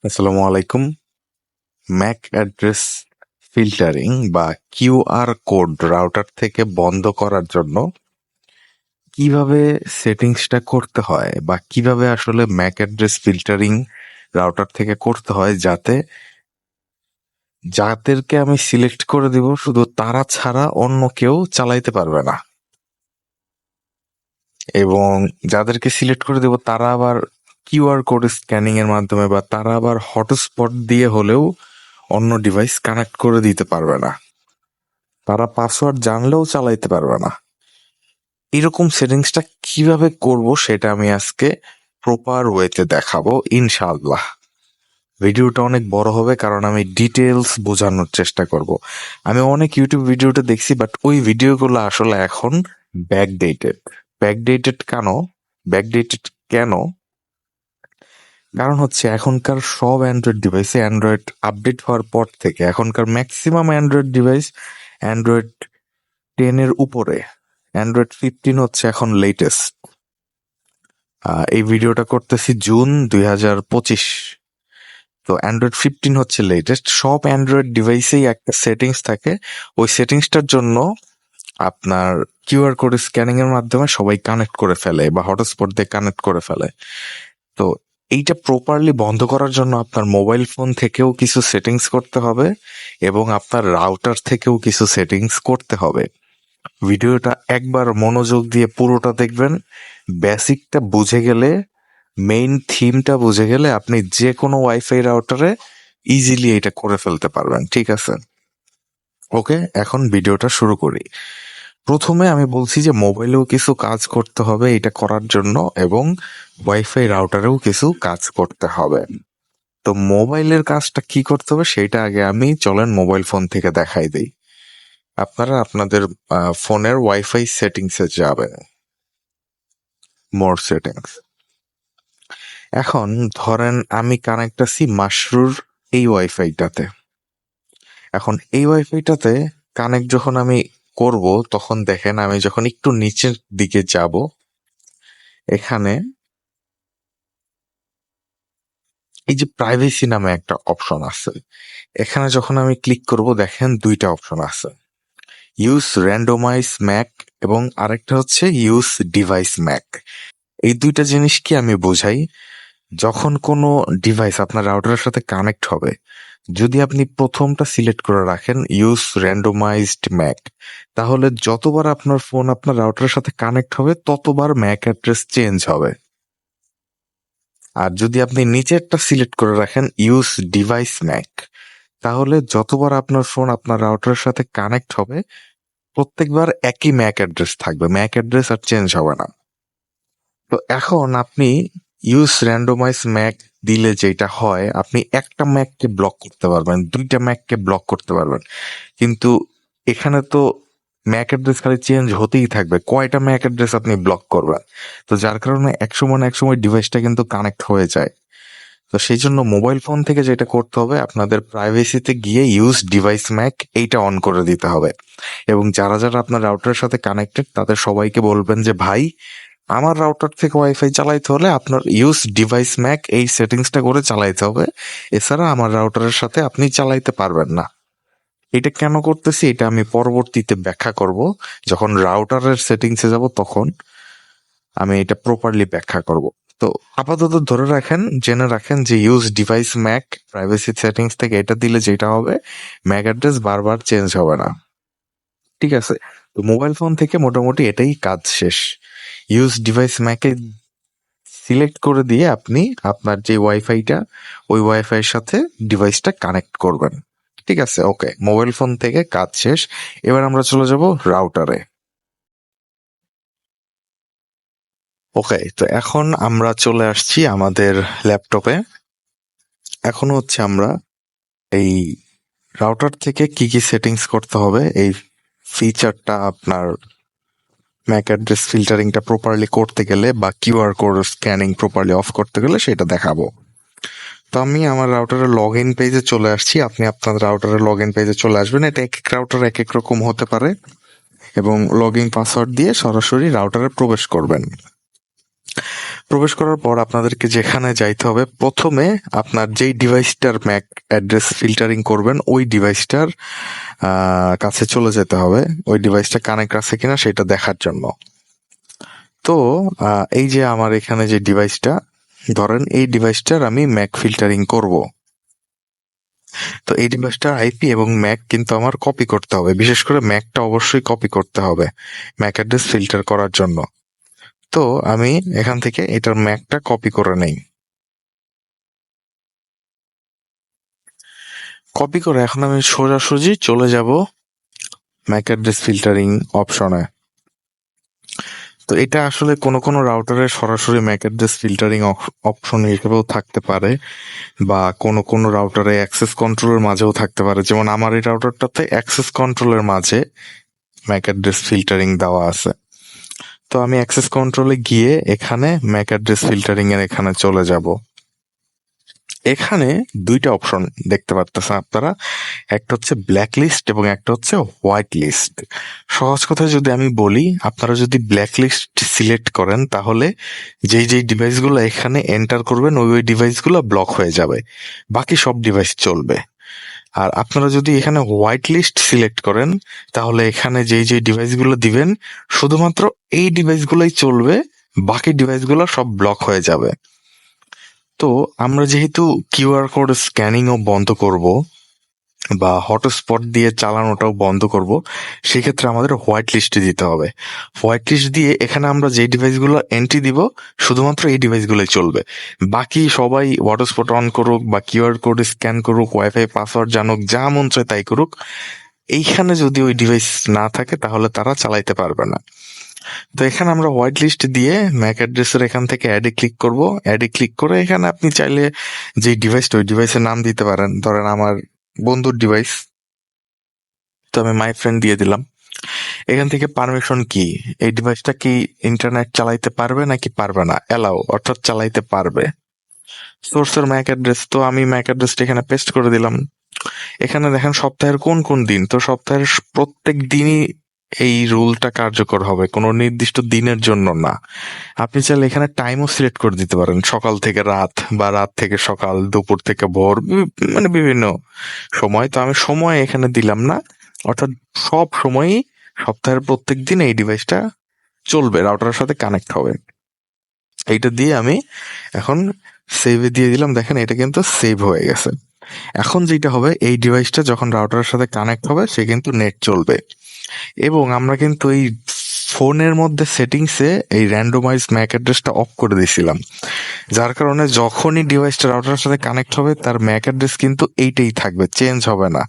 আসসালামু আলাইকুম। Mac address filtering বা কিউআর কোড রাউটার থেকে বন্ধ করার জন্য কিভাবে সেটিংসটা করতে হয় বা কিভাবে আসলে ম্যাক অ্যাড্রেস ফিল্টারিং রাউটার থেকে করতে হয় যাতে যাদেরকে আমি সিলেক্ট করে দিব শুধু তারা ছাড়া অন্য কেউ চালাইতে পারবে না, এবং যাদেরকে সিলেক্ট করে দেব তারা আবার কিউআর কোড স্ক্যানিং এর মাধ্যমে বা তারা আবার হটস্পট দিয়ে হলেও অন্য ডিভাইস কানেক্ট করে দিতে পারবে না, তারা পাসওয়ার্ড জানলেও চালাইতে পারবে না। এরকম সেটিংসটা কিভাবে করব সেটা আমি আজকে প্রপার ওয়েতে দেখাবো ইনশাআল্লাহ। ভিডিওটা অনেক বড় হবে কারণ আমি ডিটেলস বোঝানোর চেষ্টা করব। আমি অনেক ইউটিউব ভিডিওটা দেখছি, বাট ওই ভিডিওগুলো আসলে এখন ব্যাকডেটেড। ব্যাকডেটেড কেন? ব্যাকডেটেড কেন? কারণ হচ্ছে এখনকার সব অ্যান্ড্রয়েড ডিভাইসে অ্যান্ড্রয়েড আপডেট হওয়ার পর থেকে এখনকার ম্যাক্সিমাম অ্যান্ড্রয়েড ডিভাইস অ্যান্ড্রয়েড 10 এর উপরে। অ্যান্ড্রয়েড 15 হচ্ছে এখন লেটেস্ট। এই ভিডিওটা করতেছি জুন 2025। তো অ্যান্ড্রয়েড 15 হচ্ছে লেটেস্ট। সব অ্যান্ড্রয়েড ডিভাইসেই একটা সেটিংস থাকে। ওই সেটিংসটার জন্য আপনার কিউআর কোড স্ক্যানিং এর মাধ্যমে সবাই কানেক্ট করে ফেলে বা হটস্পট দিয়ে কানেক্ট করে ফেলে। তো এইটা প্রপারলি বন্ধ করার জন্য আপনার মোবাইল ফোন থেকেও কিছু সেটিংস করতে হবে এবং আপনার রাউটার থেকেও কিছু সেটিংস করতে হবে। ভিডিওটা একবার মনোযোগ দিয়ে পুরোটা দেখবেন। বেসিকটা বুঝে গেলে, মেইন থিমটা বুঝে গেলে আপনি যে কোনো ওয়াইফাই রাউটারে ইজিলি এটা করে ফেলতে পারবেন। ঠিক আছে? ওকে, এখন ভিডিওটা শুরু করি। প্রথমে আমি বলছি যে মোবাইলেও কিছু কাজ করতে হবে এটা করার জন্য, এবং ওয়াইফাই রাউটারেও কিছু কাজ করতে হবে। তো মোবাইলের কাজটা কি করতে হবে সেটা আগে আমি চলেন মোবাইল ফোন থেকে দেখাই দিই। আপনারা আপনাদের ফোনের ওয়াইফাই সেটিংসে যাবেন, মোর সেটিংস। এখন ধরেন আমি কানেক্ট আছি মাশরুর এই ওয়াইফাইটাতে। এখন এই ওয়াইফাইটাতে কানেক্ট যখন আমি করব তখন দেখেন আমি যখন একটু নিচের দিকে যাব, এখানে এই যে প্রাইভেসি নামে একটা অপশন আছে। এখানে যখন আমি ক্লিক করব দেখেন দুইটা অপশন আছে, ইউজ র্যান্ডমাইজ ম্যাক এবং আরেকটা হচ্ছে ইউজ ডিভাইস ম্যাক। এই দুইটা জিনিস কি আমি বোঝাই, যখন কোনো ডিভাইস আপনার রাউটারের সাথে কানেক্ট হবে, যদি আপনি প্রথমটা সিলেক্ট করে রাখেন ইউজ র্যান্ডমাইজড ম্যাক, তাহলে যতবার আপনার ফোন আপনার রাউটারের সাথে কানেক্ট হবে ততবার ম্যাক অ্যাড্রেস চেঞ্জ হবে। আর যদি আপনি নিচেরটা সিলেক্ট করে রাখেন ইউজ ডিভাইস ম্যাক, তাহলে যতবার আপনার ফোন আপনার রাউটারের সাথে কানেক্ট হবে প্রত্যেকবার একই ম্যাক অ্যাড্রেস থাকবে, ম্যাক অ্যাড্রেস আর চেঞ্জ হবে না। তো এখন আপনি ইউজ র্যান্ডমাইজ ম্যাক দিলে যেটা হয়, আপনি একটা ম্যাককে ব্লক করতে পারবেন, দুইটা ম্যাককে ব্লক করতে পারবেন, কিন্তু এখানে তো ম্যাক অ্যাড্রেস খালি চেঞ্জ হতেই থাকবে, কয়টা ম্যাক অ্যাড্রেস আপনি ব্লক করবেন? তো যার কারণে একসময় না একসময় ডিভাইসটা কিন্তু কানেক্ট হয়ে যায়। তো সেই জন্য মোবাইল ফোন থেকে যেটা করতে হবে, আপনাদের প্রাইভেসিতে গিয়ে ইউজ ডিভাইস ম্যাক এইটা অন করে দিতে হবে, এবং যারা যারা আপনার রাউটারের সাথে কানেক্টেড তাদের সবাইকে বলবেন যে ভাই আমার রাউটার থেকে ওয়াইফাই চালাইতে হলে আপনার ইউজ ডিভাইস ম্যাক এই সেটিংসটা করে চালাইতে হবে, এছাড়া আমার রাউটারের সাথে আপনি চালাইতে পারবেন না। এটা কেন করতেছি এটা আমি পরবর্তীতে ব্যাখ্যা করব, যখন রাউটারের সেটিংসে যাব তখন আমি এটা প্রপারলি ব্যাখ্যা করব। তো আপাতত ধরে রাখেন, জেনে রাখেন যে use device Mac privacy settings থেকে এটা দিলে যেটা হবে, ম্যাক অ্যাড্রেস বারবার চেঞ্জ হবে না। ঠিক আছে? তো মোবাইল ফোন থেকে মোটামুটি এটাই কাজ শেষ। ইউজ ডিভাইস ম্যাকে সিলেক্ট করে দিয়ে আপনি আপনার যে ওয়াইফাইটা, ওই ওয়াইফাইয়ের সাথে ডিভাইসটা কানেক্ট করবেন। ঠিক আছে? ওকে, মোবাইল ফোন থেকে কাজ শেষ। এবার আমরা চলে যাব রাউটারে। ওকে, তো এখন আমরা চলে আসছি আমাদের ল্যাপটপে। এখন হচ্ছে আমরা এই রাউটার থেকে কি কি সেটিংস করতে হবে, এই ফিচারটা আপনার ম্যাক অ্যাড্রেস ফিল্টারিংটা প্রপারলি করতে গেলে বা QR code scanning properly of করতে গেলে সেটা দেখাবো। তো আমি আমার রাউটারের লগ ইন পেজে চলে আসছি, আপনি আপনার রাউটারের লগ ইন পেজে চলে আসবেন। এটা এক এক রাউটার এক এক রকম হতে পারে, এবং লগ ইন পাসওয়ার্ড দিয়ে সরাসরি রাউটারে প্রবেশ করবেন। প্রবেশ করার পর আপনাদেরকে যেখানে যাইতে হবে, প্রথমে আপনার যেই ডিভাইসটার ম্যাক অ্যাড্রেস ফিল্টারিং করবেন ওই ডিভাইসটার কাছে চলে যেতে হবে, ওই ডিভাইসটা কানেক্ট আছে কিনা সেটা দেখার জন্য। তো এই যে আমার এখানে যে ডিভাইসটা, ধরেন এই ডিভাইসটার আমি ম্যাক ফিল্টারিং করব। তো এই ডিভাইসটার আইপি এবং ম্যাক কিন্তু আমার কপি করতে হবে, বিশেষ করে ম্যাকটা অবশ্যই কপি করতে হবে ম্যাক অ্যাড্রেস ফিল্টার করার জন্য। তো আমি এখান থেকে এটার ম্যাকটা কপি করে নেই। কপি করে এখন আমি সোজাসুজি চলে যাব ম্যাক অ্যাড্রেস ফিল্টারিং অপশনে। তো এটা আসলে কোনো কোনো রাউটারে সরাসরি ম্যাক অ্যাড্রেস ফিল্টারিং অপশন হিসেবেও থাকতে পারে, বা কোনো কোনো রাউটারে অ্যাক্সেস কন্ট্রোলের মাঝেও থাকতে পারে। যেমন আমার এই রাউটারটাতে অ্যাক্সেস কন্ট্রোলের মাঝে ম্যাক অ্যাড্রেস ফিল্টারিং দেওয়া আছে। তো আমি অ্যাক্সেস কন্ট্রোলে গিয়ে এখানে ম্যাক অ্যাড্রেস ফিল্টারিং এর এখানে চলে যাব। এখানে দুইটা অপশন দেখতে পারতেছেন আপনারা, একটা হচ্ছে ব্ল্যাক লিস্ট এবং একটা হচ্ছে হোয়াইট লিস্ট। সহজ কথায় যদি আমি বলি, আপনারা যদি ব্ল্যাক লিস্ট সিলেক্ট করেন তাহলে যেই যেই ডিভাইসগুলো এখানে এন্টার করবেন ওই ওই ডিভাইসগুলো ব্লক হয়ে যাবে, বাকি সব ডিভাইস চলবে। আর আপনারা যদি এখানে হোয়াইট লিস্ট সিলেক্ট করেন তাহলে এখানে যেই যেই ডিভাইসগুলো দিবেন শুধুমাত্র এই ডিভাইসগুলোই চলবে, বাকি ডিভাইসগুলো সব ব্লক হয়ে যাবে। তো আমরা যেহেতু কিউআর কোড স্ক্যানিংও বন্ধ করব বা হটস্পট দিয়ে চালানোটাও বন্ধ করব, সেক্ষেত্রে আমাদের হোয়াইট লিস্টে দিতে হবে। হোয়াইট লিস্ট দিয়ে এখানে আমরা যে ডিভাইসগুলো এন্ট্রি দিব শুধুমাত্র এই ডিভাইসগুলোই চলবে, বাকি সবাই হটস্পট অন করুক বা কিউআর কোড স্ক্যান করুক, ওয়াইফাই পাসওয়ার্ড জানুক, যা মন চায় তাই করুক, এইখানে যদি ওই ডিভাইস না থাকে তাহলে তারা চালাইতে পারবে না। তো এখানে আমরা হোয়াইট লিস্ট দিয়ে ম্যাক অ্যাড্রেসের এখান থেকে অ্যাডে ক্লিক করব। অ্যাডে ক্লিক করে এখানে আপনি চাইলে যে ডিভাইসটা ওই ডিভাইসের নাম দিতে পারেন, ধরেন আমার বন্ধুর ডিভাইস, তো আমি মাই ফ্রেন্ড দিয়ে দিলাম। এখান থেকে পারমিশন কি, এই ডিভাইসটা কি ইন্টারনেট চালাইতে পারবে নাকি পারবে না, অ্যালাউ অর্থাৎ চালাইতে পারবে। সোর্সের ম্যাক অ্যাড্রেস, তো আমি ম্যাক অ্যাড্রেসটা এখানে পেস্ট করে দিলাম। এখানে দেখেন সপ্তাহের কোন কোন দিন, তো সপ্তাহের প্রত্যেক দিনই এই রুলটা কার্যকর হবে, কোনো নির্দিষ্ট দিনের জন্য না। আপনি চাইলে এখানে টাইমও সিলেক্ট করে দিতে পারেন, সকাল থেকে রাত বা রাত থেকে সকাল, দুপুর থেকে ভোর, মানে বিভিন্ন সময়। তো আমি সময় এখানে দিলাম না, অর্থাৎ সব সময়ই সপ্তাহের প্রত্যেক দিন এই ডিভাইসটা চলবে, রাউটারের সাথে কানেক্ট হবে। এইটা দিয়ে আমি এখন সেভে দিয়ে দিলাম। দেখেন এটা কিন্তু সেভ হয়ে গেছে। এখন যেটা হবে, এই ডিভাইসটা যখন রাউটারের সাথে কানেক্ট হবে সে কিন্তু নেট চলবে। এবং আমরা কিন্তু এই ফোনের মধ্যে সেটিংসে এই র্যান্ডোমাইজ ম্যাক অ্যাড্রেসটা অফ করে দিয়েছিলাম, যার কারণে যখনই ডিভাইসটা রাউটারের সাথে কানেক্ট হবে তার ম্যাক অ্যাড্রেস কিন্তু এইটাই থাকবে, চেঞ্জ হবে না,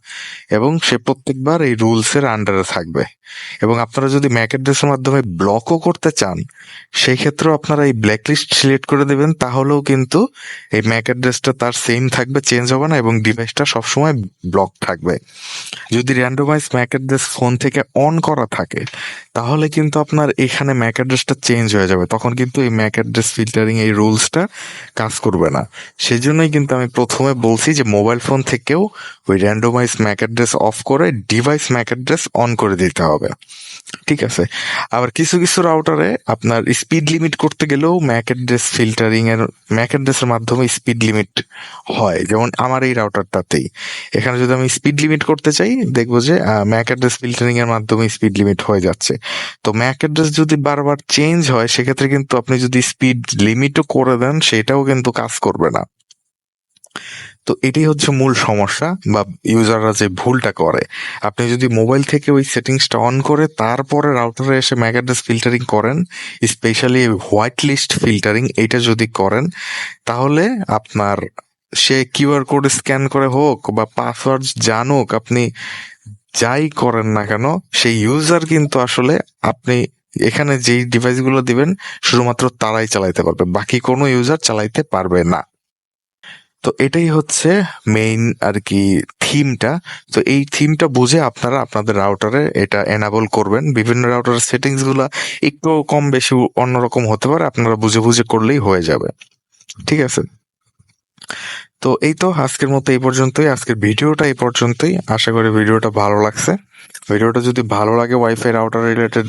এবং সে প্রত্যেকবার এই রুলসের আন্ডারে থাকবে। এবং আপনারা যদি ম্যাক অ্যাড্রেসের মাধ্যমে ব্লকও করতে চান, সেই ক্ষেত্রেও আপনারা এই ব্ল্যাক লিস্ট সিলেক্ট করে দেবেন, তাহলেও কিন্তু এই ম্যাক অ্যাড্রেসটা তার সেম থাকবে, চেঞ্জ হবে না, এবং ডিভাইসটা সবসময় ব্লক থাকবে। যদি র্যান্ডোমাইজ ম্যাক অ্যাড্রেস ফোন থেকে অন করা থাকে তাহলে কিন্তু আপনার এখানে ম্যাক অ্যাড্রেসটা চেঞ্জ হয়ে যাবে, তখন কিন্তু এই ম্যাক অ্যাড্রেস ফিল্টারিং এই রুলসটা কাজ করবে না। সেই জন্যই কিন্তু আমি প্রথমে বলছি যে মোবাইল ফোন থেকেও ওই র্যান্ডোমাইজ ম্যাক অ্যাড্রেস অফ করে ডিভাইস ম্যাক অ্যাড্রেস অন করে দিতে হবে। ঠিক আছে। আবার কিছু কিছু রাউটারে আপনার স্পিড লিমিট করতে গেলেও ম্যাক অ্যাড্রেস ফিল্টারিং এর ম্যাক অ্যাড্রেসের মাধ্যমে স্পিড লিমিট হয়, যেমন আমার এই রাউটারটাতেই এখানে যদি আমি স্পিড লিমিট করতে চাই দেখবো যে ম্যাক অ্যাড্রেস ফিল্টারিং এর মাধ্যমে স্পিড লিমিট হয়ে যাচ্ছে। তো ম্যাক অ্যাড্রেস যদি বারবার চেঞ্জ হয় সেক্ষেত্রে কিন্তু আপনি যদি স্পিড লিমিটও করে দেন সেটাও কিন্তু কাজ করবে না। তো এটাই হচ্ছে মূল সমস্যা বা ইউজাররা যে ভুলটা করে। আপনি যদি মোবাইল থেকে ওই সেটিংসটা অন করে তারপরে রাউটারে এসে ম্যাক অ্যাড্রেস ফিল্টারিং করেন, স্পেশালি হোয়াইট লিস্ট ফিল্টারিং, এটা যদি করেন তাহলে আপনার সে কিউআর কোড স্ক্যান করে হোক বা পাসওয়ার্ড জানুক, আপনি যাই করেন না কেন সেই ইউজার কিন্তু আসলে আপনি এখানে যেই ডিভাইসগুলো দিবেন শুধুমাত্র তারাই চালাইতে পারবে, বাকি কোনো ইউজার চালাইতে পারবে না। তো এটাই হচ্ছে মেইন আর কি থিমটা। তো এই থিমটা বুঝে আপনারা আপনাদের রাউটারে এটা এনাবল করবেন। বিভিন্ন রাউটারের সেটিংস গুলা একটু কম বেশি অন্যরকম হতে পারে, আপনারা বুঝে বুঝে করলেই হয়ে যাবে। ঠিক আছে। তো এই তো আজকের মতো এই পর্যন্তই, আজকের ভিডিওটা এই পর্যন্তই। আশা করি ভিডিওটা ভালো লাগছে। ভিডিওটা যদি ভালো লাগে, ওয়াইফাই রাউটার রিলেটেড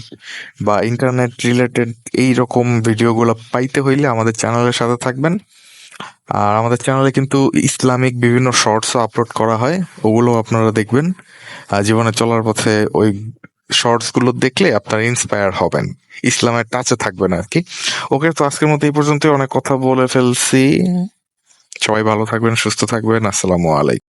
বা ইন্টারনেট রিলেটেড এইরকম ভিডিওগুলো পাইতে হইলে আমাদের চ্যানেলের সাথে থাকবেন। আর আমাদের চ্যানেলে কিন্তু ইসলামিক বিভিন্ন শর্টসও আপলোড করা হয়, ওগুলো আপনারা দেখবেন। জীবনে চলার পথে ওই শর্টস গুলো দেখলে আপনারা ইন্সপায়ার হবেন, ইসলামের টাচে থাকবেন আর কি। ওকে, তো আজকের মতো এই পর্যন্তই, অনেক কথা বলে ফেলছি। সবাই ভালো থাকবেন, সুস্থ থাকবেন। আসসালামু আলাইকুম।